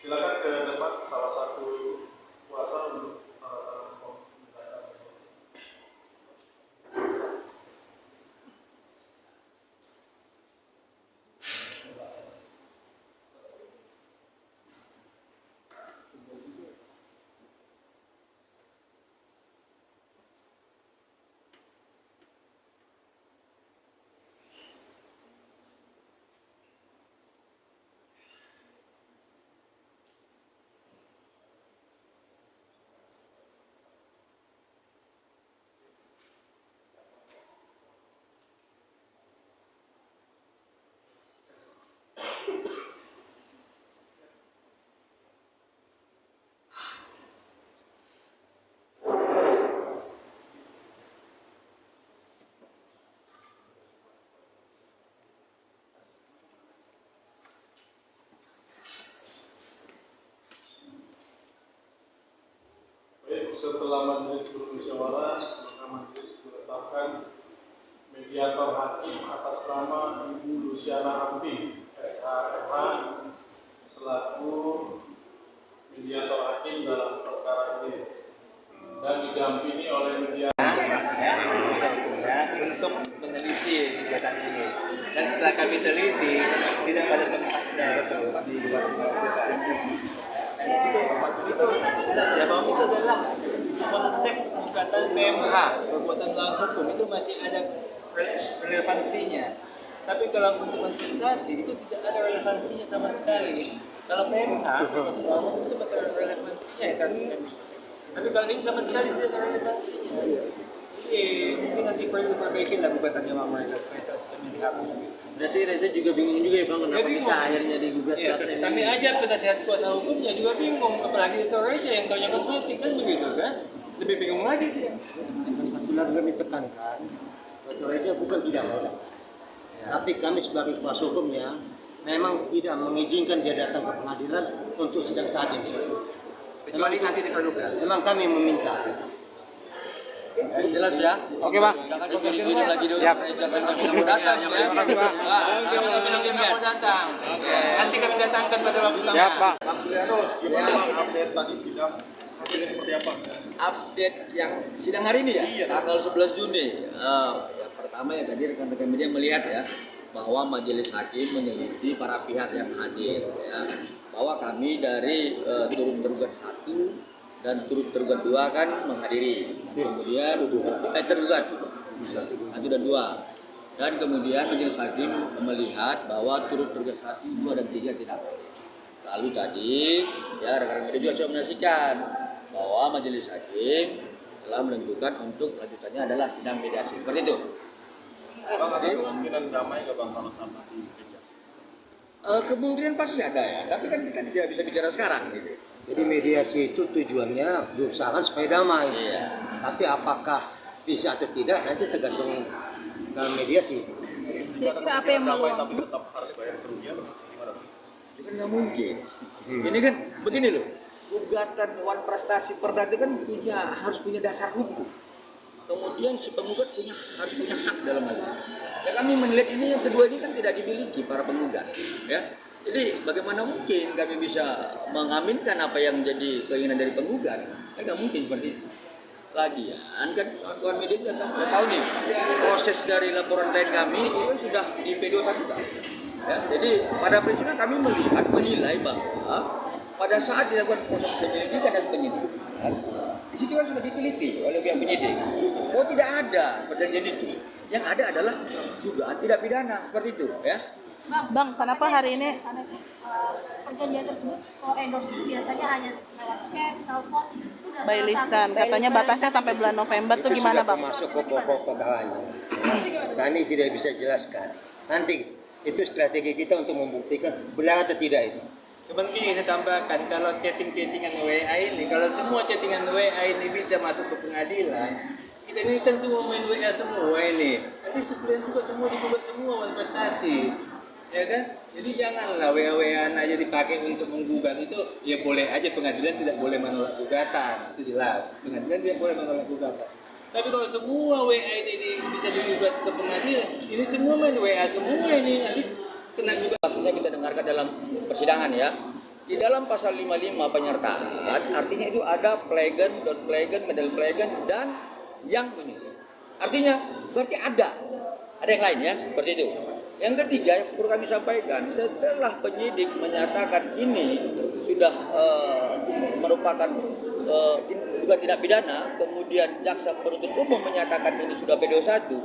Silakan ke depan salah satu kuasa untuk setelah majelis bermusyawarah, maka majelis menetapkan mediator hakim atas nama Ibu Luciana Ampi, SHMH, selaku mediator hakim dalam perkara ini, dan didampingi oleh mediator untuk meneliti gugatan ini. Dan setelah kami teliti, tidak pada tempatnya di luar bahwa itu adalah konteks gugatan PMH, perbuatan melawan hukum, itu masih ada relevansinya. Tapi kalau untuk konsentrasi itu tidak ada relevansinya sama sekali. Kalau PMH, perbuatan melawan hukum itu masih ada relevansinya ya, tapi kalau ini sama sekali tidak ada relevansinya. Jadi mungkin nanti perlu diperbaiki lah gugatannya sama mereka supaya kami dihapus. Berarti Reza juga bingung juga ya Bang, kenapa bisa akhirnya digugat? Ya, kami aja penasehat kuasa hukumnya juga bingung, apalagi itu Reza yang taunya kosmetik kan begitu kan? Lebih bingung lagi dia. Dan satu lagi kami tekankan, Dr. Reza bukan tidak mau datang, tapi kami sebagai kuasa hukumnya memang tidak mengizinkan dia datang ke pengadilan untuk sidang saat ini. Kecuali nanti diperlukan. Memang kami meminta. Jelas ya? Oke Bang. Jangan begini lagi dulu. Siap. Jangan kami mau datang ya. Terima kasih Bang. Kami mau datang. Nanti kami datangkan pada waktu yang Siap Bang. Bang Julianus, gimana Bang update tadi sidang? Hasilnya seperti apa? Update yang sidang hari ini ya? Iya. Tanggal 11 Juni. Yang pertama ya tadi rekan-rekan media melihat ya bahwa majelis hakim meneliti para pihak yang hadir ya, bahwa kami dari turut tergugat 1 dan turut tergugat 2 kan menghadiri, kemudian tergugat 1 dan 2, dan kemudian majelis hakim melihat bahwa turut tergugat 1, 2 dan 3 tidak. Lalu tadi ya rekan-rekan media juga sudah menyaksikan bahwa majelis hakim telah menentukan untuk lanjutannya adalah sidang mediasi seperti itu. Bang, ada kemungkinan damai nggak Bang kalau sama di mediasi? Kemungkinan pasti ada ya, tapi kan kita tidak bisa bicara sekarang gitu. Jadi mediasi itu tujuannya berusaha supaya damai. Iya. Tapi apakah bisa atau tidak nanti tergantung dalam mediasi. Jika apa yang damai tapi tetap harus bayar kerugian, gimana? Itu kan nggak mungkin. Ini kan begini loh, gugatan wan prestasi perda itu kan harus punya dasar hukum. Kemudian si penggugat harus punya hak dalam hal ini. Ya kami melihat ini yang kedua ini kan tidak dimiliki para penggugat, ya. Jadi bagaimana mungkin kami bisa mengaminkan apa yang menjadi keinginan dari penggugat? Kan nggak mungkin seperti itu. Lagian kan kawan media sudah tahu nih proses dari laporan klien kami itu kan sudah di P21 kan. Ya, jadi pada prinsipnya kami menilai bahwa pada saat dilakukan proses penyelidikan dan penyidikan, di situ kan sudah diteliti oleh pihak penyidik. Oh tidak ada perjanjian itu. Yang ada adalah dugaan tidak pidana seperti itu, ya. Bang, kenapa hari ini perjanjian tersebut kalau endorse itu biasanya hanya lewat chat, telepon, itu udah by lisan? Katanya batasnya sampai bulan November tuh Itu gimana sudah Bang? masuk ke pokok perkaranya. Kami tidak bisa jelaskan. Nanti itu strategi kita untuk membuktikan benar atau tidak itu. Cuman ini saya tambahkan, kalau chattingan WA ini, kalau semua chattingan WA ini bisa masuk ke pengadilan, kita ini kan semua main WA semua ini. Nanti sebenarnya juga semua digugat semua investasi, ya kan? Jadi janganlah WA-WA aja dipakai untuk menggugat itu. Ya boleh aja, pengadilan tidak boleh menolak gugatan, itu jelas. Pengadilan tidak boleh menolak gugatan. Tapi kalau semua WA ini bisa digugat ke pengadilan, ini semua main WA semua ini nanti kena juga. Kasusnya kita dengarkan dalam persidangan ya, Di dalam pasal 55 penyertaan, artinya itu ada plagen, don't plagen, medal plagen, dan yang ini. Artinya berarti ada yang lain ya, seperti itu. Yang ketiga yang perlu kami sampaikan, setelah penyidik menyatakan ini sudah merupakan juga tidak pidana, kemudian jaksa penuntut umum menyatakan ini sudah P21,